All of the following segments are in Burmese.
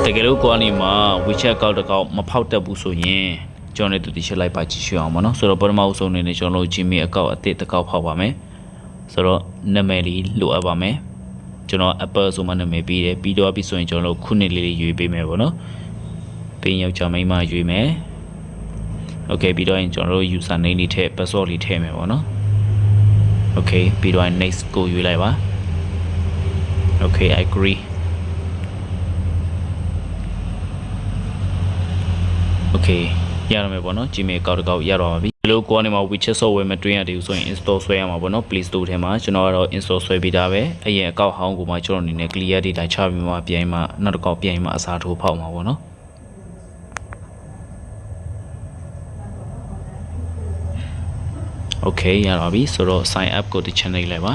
တကယ်လို့ကိုအနေမှာ WeChat ကောက်တစ်ကောက်မဖောက်တတ်ဘူးဆိုရင်ကျွန်တော်တို့ဒီချက်လိုက်ပါကြည့်ရှုအောင်ပါနော်ဆိုတော့ပထမအဆုံးအနေနဲ့ကျွန်တော်တို့ Gmail အကောက်အသစ်တစ်ကောက်ဖောက်ပါမယ်ဆိုတော့နာမည်လေးလိုအပ်ပါမယ်ကျွန်တော် Apple ဆိုမှနာမည်ပြီးတယ်ပြီးတော့ပြီဆိုရင်ကျွန်တော်တို့ခုနှစ်လေးရွေးပေးမယ်ပေါ့နော်ပြီးယောက်ျားမိန်းမရွေးမယ် Okay ပြီးတော့ရင်ကျွန်တော်တို့ user name လေးထည့် password လေးထည့်မယ်ပေါ့နော် Okay ပြီးတော့ next ကိုရွေးလိုက်ပါ Okay I agree Okay ရရမယ်ပေါ့နော် Gmail ကောက်တစ်ကောက်ရတော့ပါပြီဒီလိုကိုကနေမှာ WeChat software မတွင်းရသေးဘူးဆိုရင် install ဆွဲရမှာပေါ့နော် Play Store ထဲမှာကျွန်တော်ကတော့ install ဆွဲပြီးသားပဲအရင်အကောက်ဟောင်းကိုမှကျွန်တော်အနေနဲ့ clear data ချပြီးမှပြန်မှနောက်တစ်ကောက်ပြန်မှအစားထိုးဖောက်မှာပေါ့နော် Okay ရတော့ပြီဆိုတော့ sign up ကိုတစ်ချက်နှိပ်လိုက်ပါ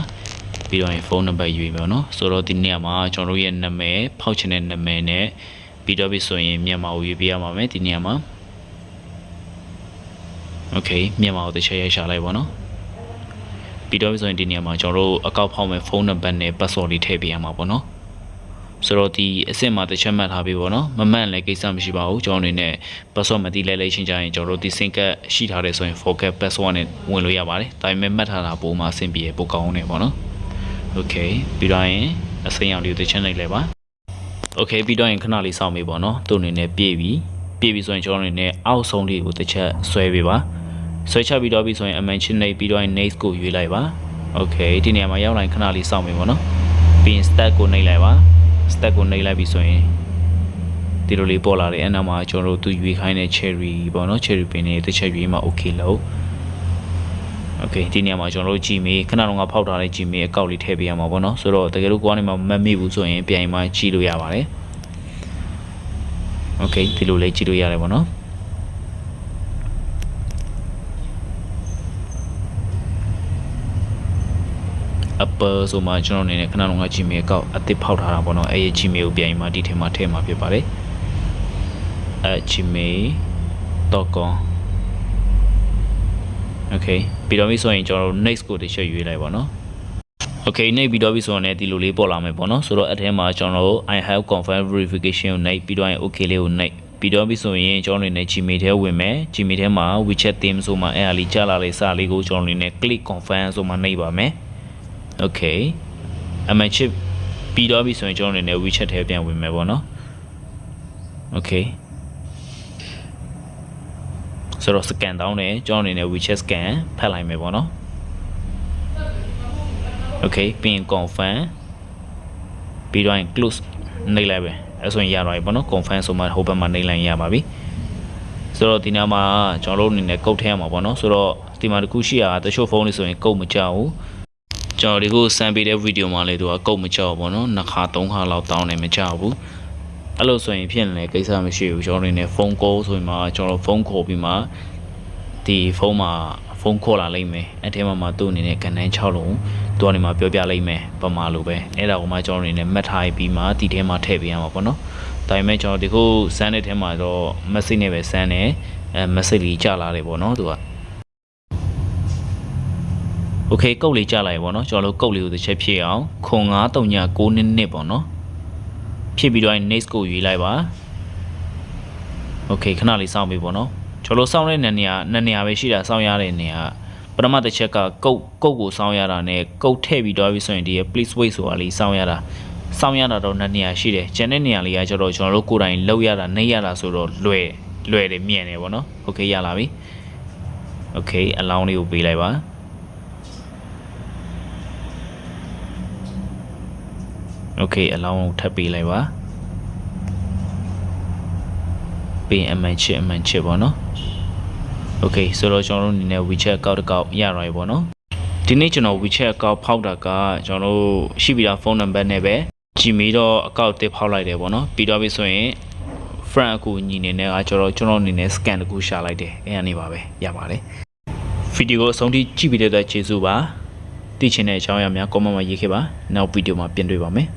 ပြီးတော့ဖုန်းနံပါတ်ရွေးမယ်နော်ဆိုတော့ဒီနေရာမှာကျွန်တော်တို့ရဲ့နာမည်ဖောက်ချင်တဲ့နာမည်နဲ့ပြီးတော့ပြီဆိုရင်မြန်မာကိုရွေးပေးရမှာမယ်ဒီနေရာမှာ Okay မြန်မာကိုတစ်ချက်ရိုက်ရှာလိုက်ပါနော်ပြီးတော့ပြီဆိုရင်ဒီနေရာမှာကျွန်တော်တို့အကောက်ဖောက်မဲ့ဖုန်းနံပါတ်နဲ့ password လေးထည့်ပေးရမှာပေါ့နော်ဆိုတော့ဒီအဆင့်မှာတစ်ချက်မှတ်ထားပေးပေါ့နော်မမှန်လည်းကိစ္စမရှိပါဘူးကျွန်တော်အနေနဲ့ password မသိလဲလဲချင်းကြရင်ကျွန်တော်တို့ဒီ sync ရှိထားတယ်ဆိုရင် forget password နဲ့ဝင်လို့ရပါတယ်ဒါပေမဲ့မှတ်ထားတာပုံမှာအဆင်ပြေပိုကောင်းနေပေါ့နော် Okay ပြီးတော့ရင်အစိမ်းရောင်လေးကိုတစ်ချက်နှိပ်လိုက်ပါ Okay ပြီးတော့ရင်ခဏလေးစောင့်မေးပေါ့နော်သူ့အနေနဲ့ပြေးပြီဆိုရင်ကျွန်တော်အနေနဲ့အောက်ဆုံးလေးကိုတစ်ချက်ဆွဲပေးပါဆွဲချပြီးတော့ပြီဆိုရင် mention နှိပ်ပြီးတော့ next ကိုရွေးလိုက်ပါ Okay ဒီနေရာမှာရောက်လာရင်ခဏလေးစောင့်မေးပေါ့နော်ပြီးရင် start ကိုနှိပ်လိုက်ပါ start ကိုနှိပ်လိုက်ပြီဆိုရင်ဒီလိုလေးပေါ်လာတယ်အဲ့နောက်မှာကျွန်တော်တို့သူရွေးခိုင်းတဲ့ cherry ပေါ့နော် cherry ပင်လေးတစ်ချက်ရွေးမှ okay လို့ Okay ဒီနေရာမှာကျွန်တော်တို့ Gmail ခဏတော့ငါဖောက်ထားတဲ့ Gmail အကောင့်လေးထည့်ပေးရမှာပေါ့နော်ဆိုတော့တကယ်လို့ကိုကနေမှမမိဘူးဆိုရင်ပြန်မှကြည့်လို့ရပါတယ် Okay ဒီလိုလေးကြည့်လို့ရတယ်ပေါ့နော် Apple ဆိုမှကျွန်တော်အနေနဲ့ခဏတော့ငါ Gmail အကောင့်အသစ်ဖောက်ထားတာပေါ့နော်အဲ့ဒီ Gmail ကိုပြန်မှဒီထဲမှာထည့်မှာဖြစ်ပါတယ် @gmail.com Okay ပြီးတော့ပြီဆိုရင်ကျွန်တော်တို့ next ကိုတစ်ချက်ရွေးလိုက်ပါနော် Okay နှိပ်ပြီးတော့ပြီဆိုရင်လည်းဒီလိုလေးပေါ်လာမယ်ပေါ့နော်ဆိုတော့အထဲမှာကျွန်တော်တို့ I have confirm verification ကိုနှိပ်ပြီးတော့ရင် okay လေးကိုနှိပ်ပြီးတော့ပြီဆိုရင်ကျွန်တော်အနေနဲ့ Gmail ထဲဝင်မယ် Gmail ထဲမှာ WeChat theme ဆိုမှအဲ့ဟာလေးကြာလာလေးစာလေးကိုကျွန်တော်အနေနဲ့ click confirm ဆိုမှနှိပ်ပါမယ် Okay အမှန်ချစ်ပြီးတော့ပြီဆိုရင်ကျွန်တော်အနေနဲ့ WeChat ထဲပြန်ဝင်မယ်ပေါ့နော် Okayဆိုတော့ scan တောင်းတယ်ကျွန်တော်အနေနဲ့ WeChat scan ဖတ်လိုက်မယ်ပေါ့နော် Okay ပြီးရင် confirm ပြီးတော့ရင် close နှိပ်လိုက်ပဲအဲ့ဆိုရင်ရတော့ပြီပေါ့နော် confirm ဆိုမှဟိုဘက်မှာနှိပ်လိုက်ရပါပြီဆိုတော့ဒီနားမှာကျွန်တော်တို့အနေနဲ့ကုတ်ထဲရမှာပေါ့နော်ဆိုတော့ဒီမှာတခုရှိရတာတချို့ဖုန်းတွေဆိုရင်ကုတ်မကြောက်ဘူးကျွန်တော်ဒီကိုစမ်းပေးတဲ့ဗီဒီယိုမှာလေသူကကုတ်မကြောက်ဘူးပေါ့နော်2ခါ3ခါလောက်တောင်းနေမကြောက်ဘူးအဲ့လိုဆိုရင်ဖြစ်နေကိစ္စမရှိဘူးကျွန်တော်အနေနဲ့ဖုန်းကောဆိုရင်မှကျွန်တော်ဖုန်းခေါ်ပြီးမှဒီဖုန်းမှာဖုန်းခေါ်လာလိမ့်မယ်အဲ့ထဲမှာသူ့အနေနဲ့ကန်တန်း6လုံးသူကနေမှပြောပြလိမ့်မယ်ပမာလိုပဲအဲ့ဒါကိုမှကျွန်တော်အနေနဲ့မှတ်ထားပြီးမှဒီထဲမှာထည့်ပေးရမှာပေါ့နော်ဒါပေမဲ့ကျွန်တော်ဒီခုစမ်းတဲ့ထဲမှာတော့ message နဲ့ပဲစမ်းတယ်message လေးကြာလာတယ်ပေါ့နော်သူက Okay ကုတ်လေးကြာလာပြီပေါ့နော်ကျွန်တော်တို့ကုတ်လေးကိုတစ်ချက်ဖြည့်အောင်ခွန်9392နှစ်ပေါ့နော်ဖြည့်ပြီးတော့ next ကိုရွေးလိုက်ပါ Okay ခဏလေးစောင့်ပြီပေါ့နော်ကျွန်တော်စောင့်တဲ့နေရာပဲရှိတာစောင့်ရတဲ့နေရာပထမတစ်ချက်ကကုတ်ကိုစောင့်ရတာနဲ့ကုတ်ထည့်ပြီးတော့ပြီဆိုရင်ဒီ please wait ဆိုတာလေးစောင့်ရတာတော့နေရာရှိတယ်ကျန်တဲ့နေရာလေးကကျတော့ကျွန်တော်တို့ကိုယ်တိုင်လောက်ရတာနှိပ်ရတာဆိုတော့လွယ်တယ်မြင်တယ်ပေါ့နော် Okay ရလာပြီ Okay အလောင်းလေးကိုပေးလိုက်ပါ Okay အလောင်းကိုထပ်ပေးလိုက်ပါပြီးအမှန်ချစ်ပေါ့နော် Okay ဆိုတော့ကျွန်တော်တို့အနေနဲ့ WeChat အကောင့်တစ်ကောက်ရရပြီပေါ့နော်ဒီနေ့ကျွန်တော် WeChat အကောင့်ဖောက်တာကကျွန်တော်တို့ရှိပြီးသားဖုန်းနံပါတ်နဲ့ပဲ Gmail တော့အကောင့်တစ်ဖောက်လိုက်တယ်ပေါ့နော်ပြီးတော့ပြီဆိုရင် friend အကူညီနေတဲ့ကကျွန်တော်အနေနဲ့ scan တကူရှာလိုက်တယ်အဲ့အနေပါပဲရပါတယ်ဗီဒီယိုကိုအဆုံးထိကြည့်ပြီးတဲ့အတွက်ကျေးဇူးပါသိချင်တဲ့အကြောင်းအရာများ comment မှာရေးခဲ့ပါနောက်ဗီဒီယိုမှာပြန်တွေ့ပါမယ်